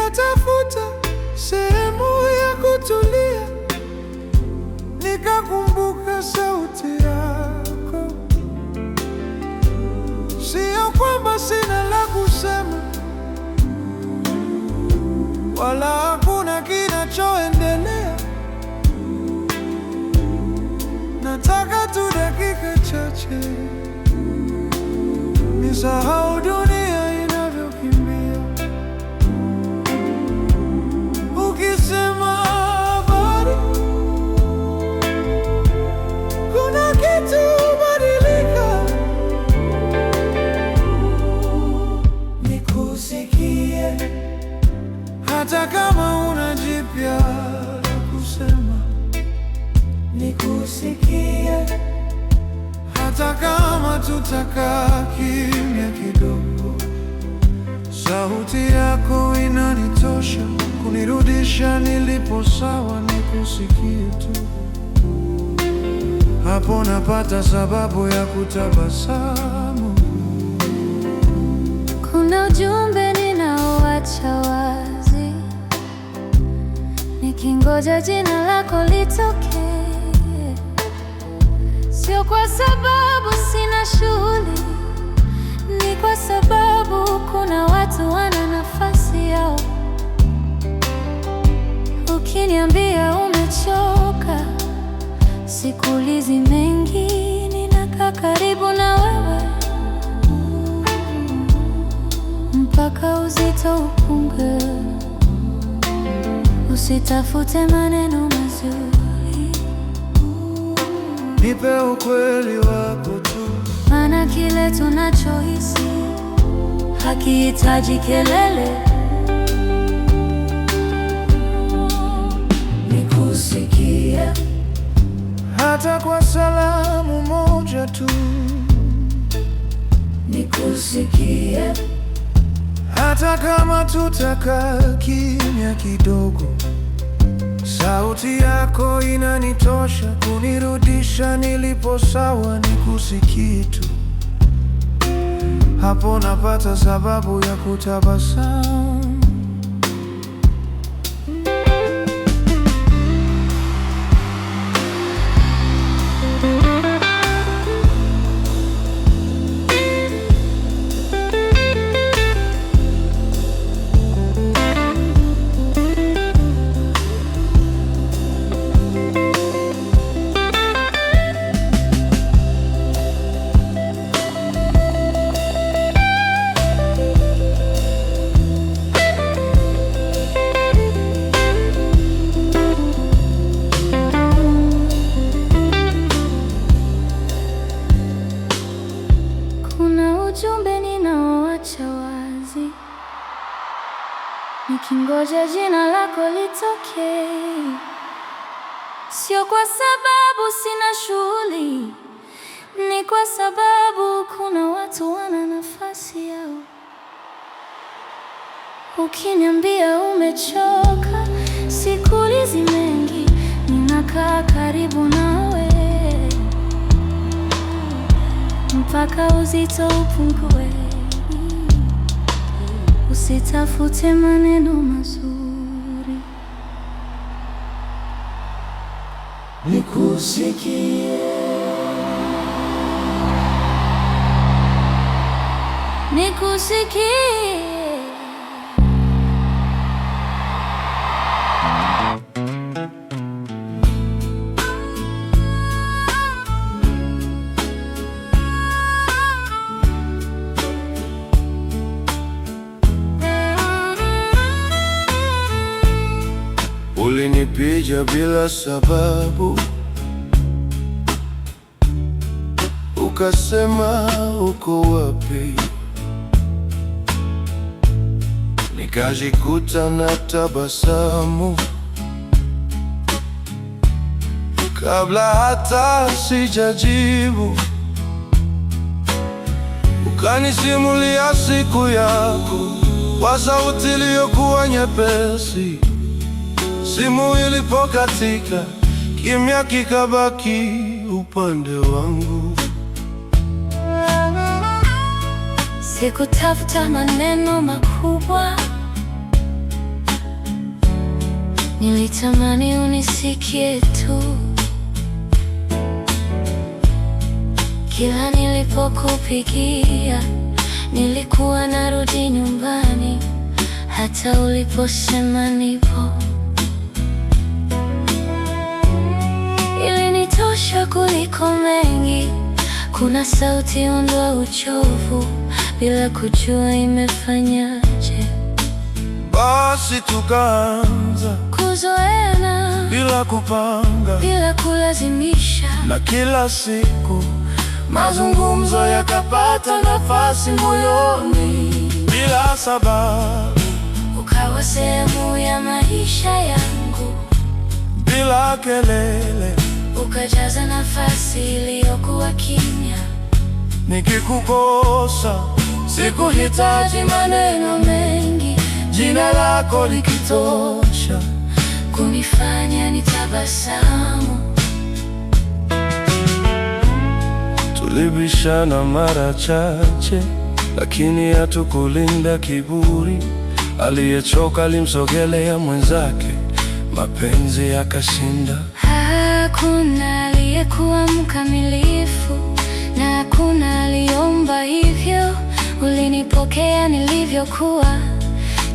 nikatafuta sehemu ya kutulia, nikakumbuka sauti yako. Sio kwamba sina la kusema, wala hakuna kinachoendelea. Nataka tu dakika chache nisahau dunia inavyokimbia. Ukisema habari, kuna kitu badilika. Nikusikie hata kama una jipya la kusema. Nikusikie hata kama tutakaa kimya kidogo. Sauti yako inanitosha kunirudisha nilipo sawa. Nikusikie tu, hapo napata sababu ya kutabasamu. Kuna ujumbe ninaoacha wazi, nikingoja jina lako litoke. Sio kwa sababu sina shughuli, ni kwa sababu kuna watu wana nafasi yao. Ukiniambia umechoka, sikuulizi mengi, ninakaa karibu na wewe mpaka uzito upungue. Usitafute maneno mazuri, nipe ukweli wako tu, maana kile tunachohisi hakihitaji kelele. Nikusikie hata kwa salamu moja tu. Nikusikie hata kama tutakaa kimya kidogo. Sauti yako inanitosha kunirudisha nilipo sawa. Nikusikie tu, hapo napata sababu ya kutabasamu. Ujumbe ninaoacha wazi, nikingoja jina lako litoke. Sio kwa sababu sina shughuli, ni kwa sababu kuna watu wana nafasi yao. Ukiniambia umechoka, sikuulizi mengi, ninakaa karibu nawe mpaka uzito upungue. Usitafute maneno mazuri, nikusikie. Nikusikie Ulinipiga bila sababu, ukasema uko wapi, nikajikuta na tabasamu kabla hata sijajibu. Ukanisimulia siku yako kwa sauti iliyokuwa nyepesi. Simu ilipokatika, kimya kikabaki upande wangu. sikutafuta maneno makubwa, Nilitamani unisikie tu. Kila nilipokupigia nilikuwa narudi nyumbani, hata uliposema nipo. Ilinitosha kuliko mengi. Kuna sauti ondoa uchovu, bila kujua imefanyaje. Basi tukaanza kuzoeana, bila kupanga, bila kulazimisha, na kila siku mazungumzo yakapata nafasi moyoni bila sababu. Ukawa sehemu ya maisha yangu bila kelele, ukajaza nafasi iliyokuwa kimya. Nikikukosa sikuhitaji maneno mengi, jina lako likitosha kunifanya nitabasamu. Tulibishana mara chache, lakini hatukulinda kiburi. Aliyechoka alimsogelea mwenzake, mapenzi yakashinda. Hakuna aliyekuwa mkamilifu, na hakuna aliomba hivyo. Ulinipokea nilivyokuwa,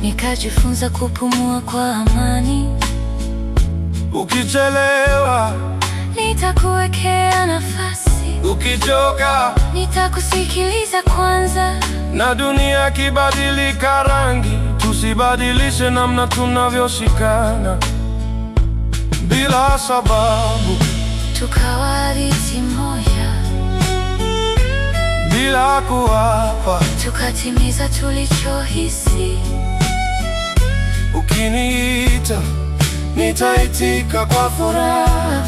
nikajifunza kupumua kwa amani. Ukichelewa nitakuwekea nafasi, ukichoka nitakusikiliza kwanza. Na dunia kibadilika rangi, tusibadilishe namna tunavyoshikana bila sababu. Tukawa hadithi moja bila kuapa, tukatimiza tulichohisi. Ukiniita nitaitika kwa furaha,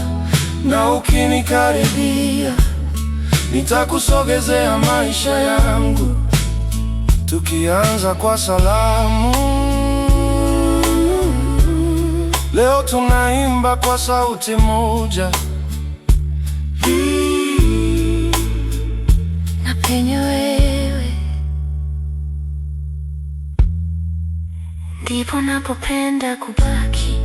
na ukinikaribia nitakusogezea maisha yangu. Tukianza kwa salamu, leo tunaimba kwa sauti moja. Na penye wewe ndipo napopenda kubaki.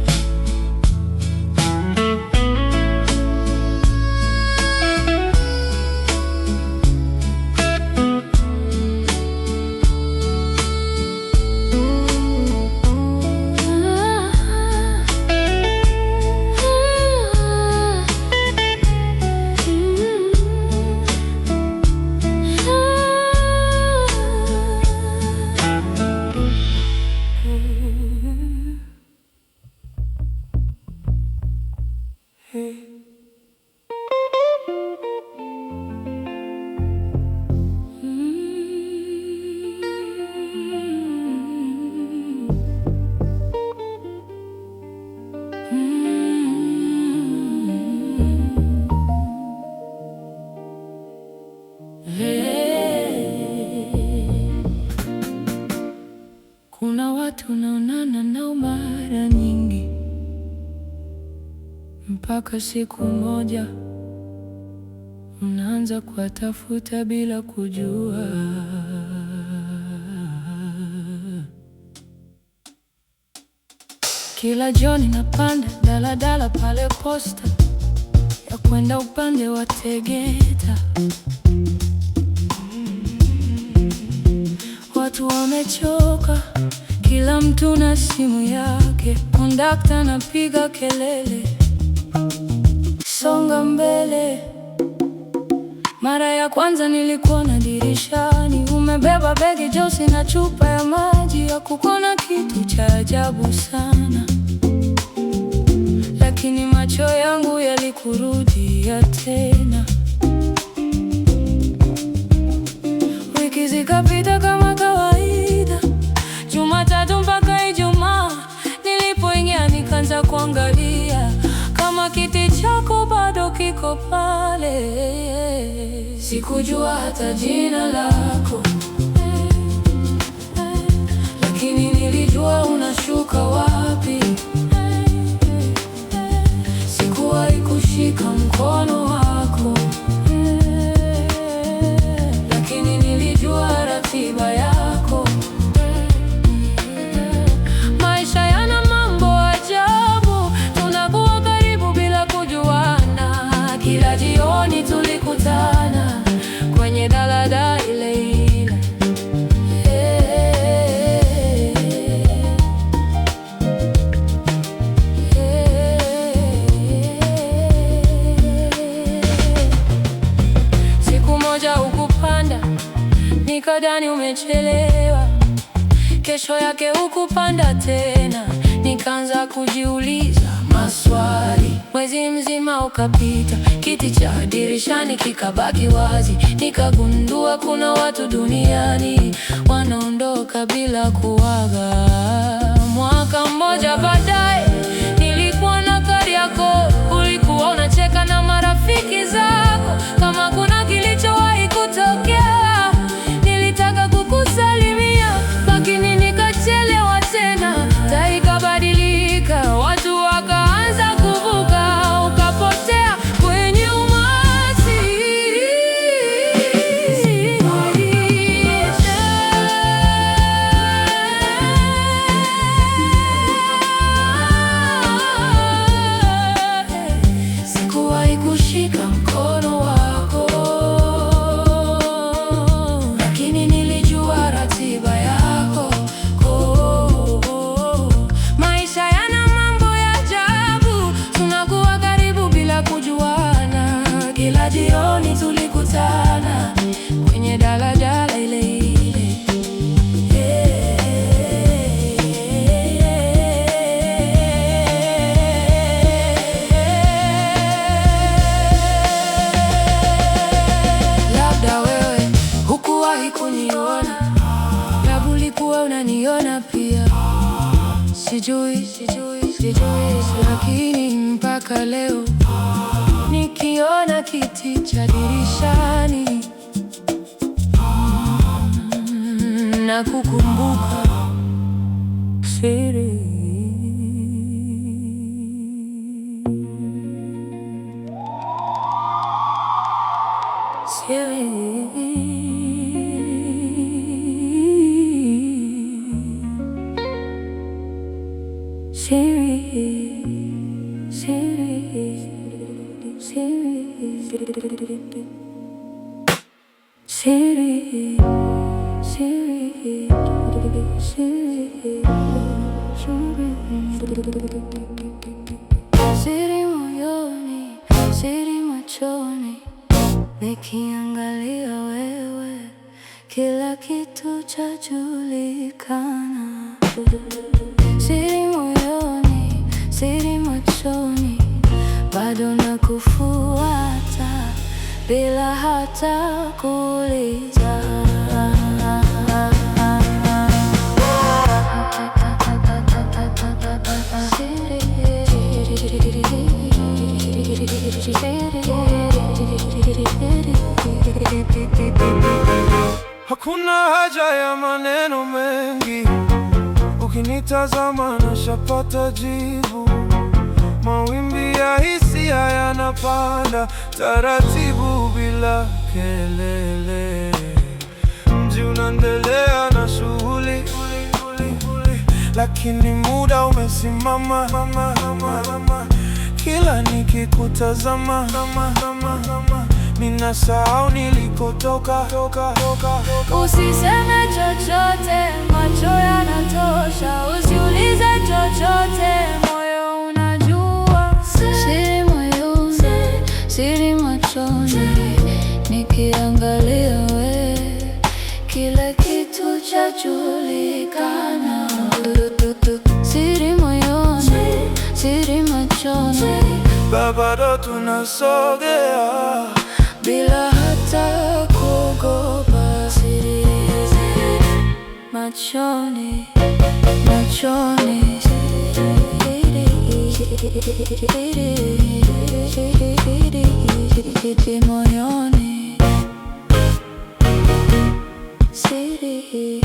Kuna watu naonana nao mara nyingi, mpaka siku moja unaanza kuwatafuta bila kujua. Kila jioni napanda daladala pale Posta ya kwenda upande wa Tegeta. Watu wamechoka, kila mtu na simu yake. Kondakta anapiga kelele, songa mbele. Mara ya kwanza nilikuona dirishani, umebeba begi jeusi na chupa ya maji. Hakukona kitu cha ajabu sana, lakini macho yangu yalikurudia tena. Wiki zikapita kama kawaida, Jumatatu mpaka Ijumaa. Nilipoingia nikaanza kuangalia kama kiti chako bado kiko pale. Sikujua hata jina lako, lakini nilijua unashuka wapi. Sikuwahi kushika mkono wako, lakini nilijua ratiba yako. Maisha yana mambo ajabu, udhani umechelewa. Kesho yake hukupanda tena, nikaanza kujiuliza maswali. Mwezi mzima ukapita, kiti cha dirishani kikabaki wazi. Nikagundua kuna watu duniani wanaondoka bila kuaga. Mwaka mmoja baadaye, nilikuwa na kadi yako. Ulikuwa unacheka na marafiki zako kama kuna kilichowahi kutokea. Nilitaka kukusalimia, lakini nikachelewa tena. Taa ikabadilika, watu wakaanza kuvuka, ukapotea kwenye umati. Sikuwahi kushika mkono wako, lakini nilijua ratiba yako. Maisha yana mambo ya ajabu, tunakuwa karibu bila kujuana. Kila jioni tulikutana kwenye daladala ile ile. Labda wewe hukuwahi kuniona, labda ulikuwa unaniona pia. Sijui, lakini mpaka leo nikiona kiti cha dirishani na kukumbuka siri. Siri moyoni, siri machoni, nikiangalia wewe, kila kitu chajulikana. Siri moyoni, siri machoni, bado nakufuata bila hata kuuliza. Hakuna haja ya maneno mengi, ukinitazama nashapata jibu. Mawimbi ya hisia yanapanda taratibu bila kelele. Mji unaendelea na shughuli, lakini muda umesimama. Kila nikikutazama ninasahau nilikotoka. Usiseme chochote, macho yanatosha. Usiulize chochote, moyo unajua. Siri moyoni, siri machoni, nikiangalia we, kila kitu chajulikana. Siri moyoni, siri machoni, bado tunasogea bila hata kuogopa. Siri machoni, machoni, siri moyoni, siri.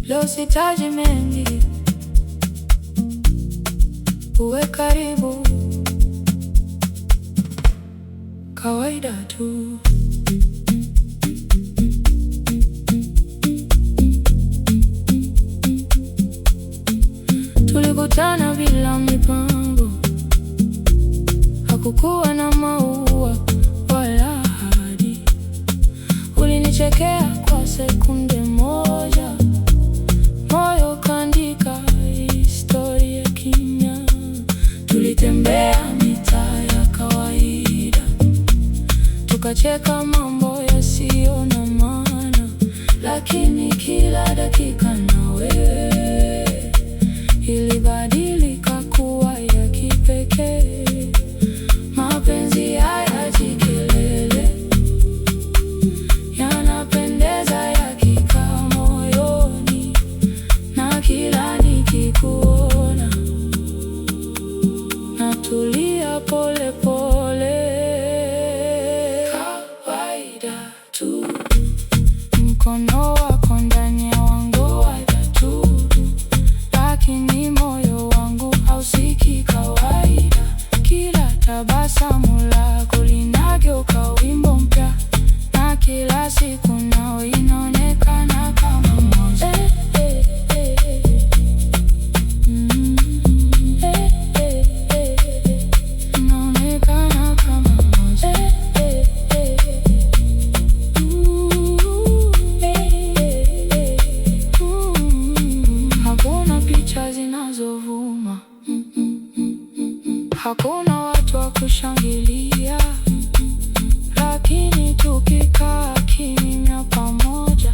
Leo sihitaji mengi, uwe karibu, kawaida tu. Tulikutana bila mipango, hakukuwa na maua wala tulichekea kwa sekunde moja, moyo kaandika historia kimya. Tulitembea mitaa ya kawaida, tukacheka mambo yasiyo na maana, lakini kila dakika na wewe ilibadilika kuwa ya kipekee. Mapenzi hayaji kelele, yanapendeza yakikaa moyoni, na kila nikikuona natulia pole pole. Kawaida tu, mkono wako ndani ya wangu wa tatu, lakini moyo wangu hausiki kawaida. Kila tabasamu lako linageuka wimbo mpya, na kila siku nawe inaonekana kama moja. Inaonekana kama moja. Hakuna picha zinazovuma, hakuna watu wa kushangilia, lakini tukikaa kimya pamoja,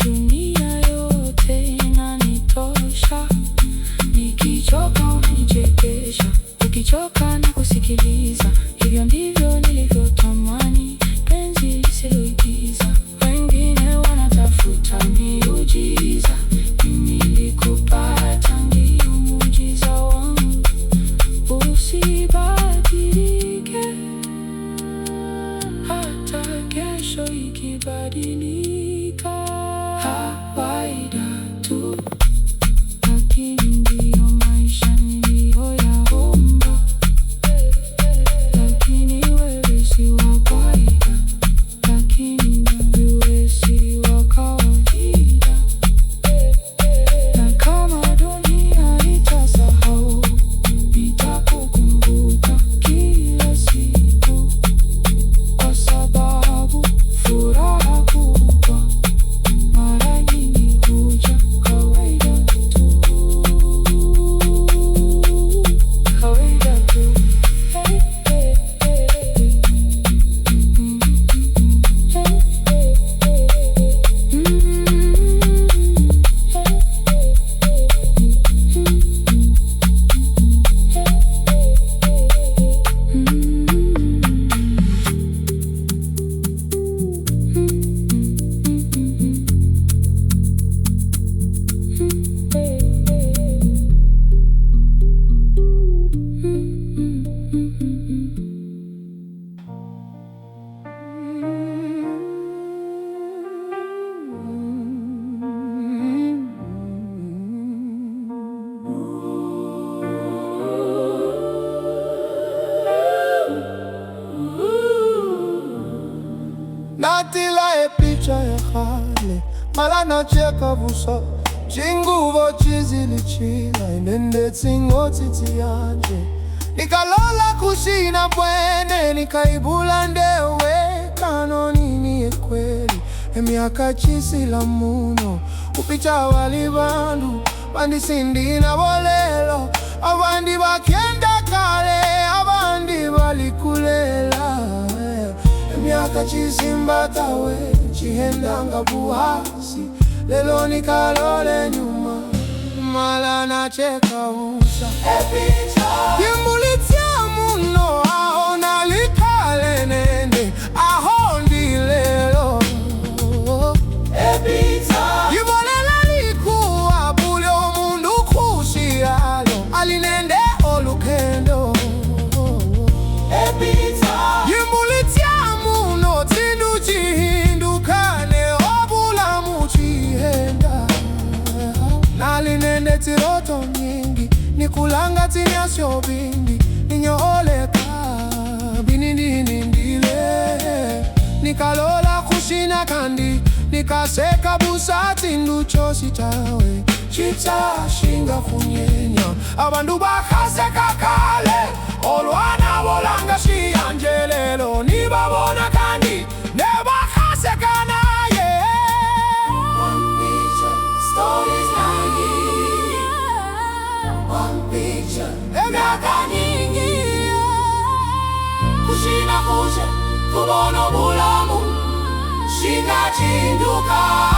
dunia yote inanitosha. Nikichoka unichekesha, ukichoka na kusikiliza. Hivyo ndivyo nilivyotamani penzi lisiloigiza. Wengine wanatafuta miujiza, mimi nilikupata ndio muujiza wangu. Usibadilike hata kesho ikibadilika. Kawaida tu, lakini ndiyo maisha niliyoyaomba. Lakini wewe si wa kawaida, lakini wewe si wa kawaida. Na kama dunia itasahau, nitakukumbuka kila siku, kwa sababu furaha kubwa mara nyingi huja kawaida tu. Kawaida tu. Hey, hey, hey. Natila picha ya hale mala nacheka busa chinguvo chizilichila inende tsingotiti yanje. Nikalola kushina bwene nikaibula ndewe kanoni yekweli emyaka chisila muno upicha wali bandu bandisindi na bolelo abandi bakenda kale abandi balikulela. Emyaka chisimba tawe chihendanga buhasi lelo nikalole nyuma mala nacheka usa yembulitia muno aona likale nende ahondi lelo yibolela likuwa bule omundu kushiyalo alinende olukendo yembulitia muno tindu chihindukane obulamu chihenda nalinende tiroto nyingi nikulanga tinyasyo bindi ninyooleka bininindile nikalola kushina kandi nikaseka busati nducho sitawe chitashinga funyenya abandu bakaseka kale olwana bolanga shiyanjelelo nibabona kandi nebakasekana kuruka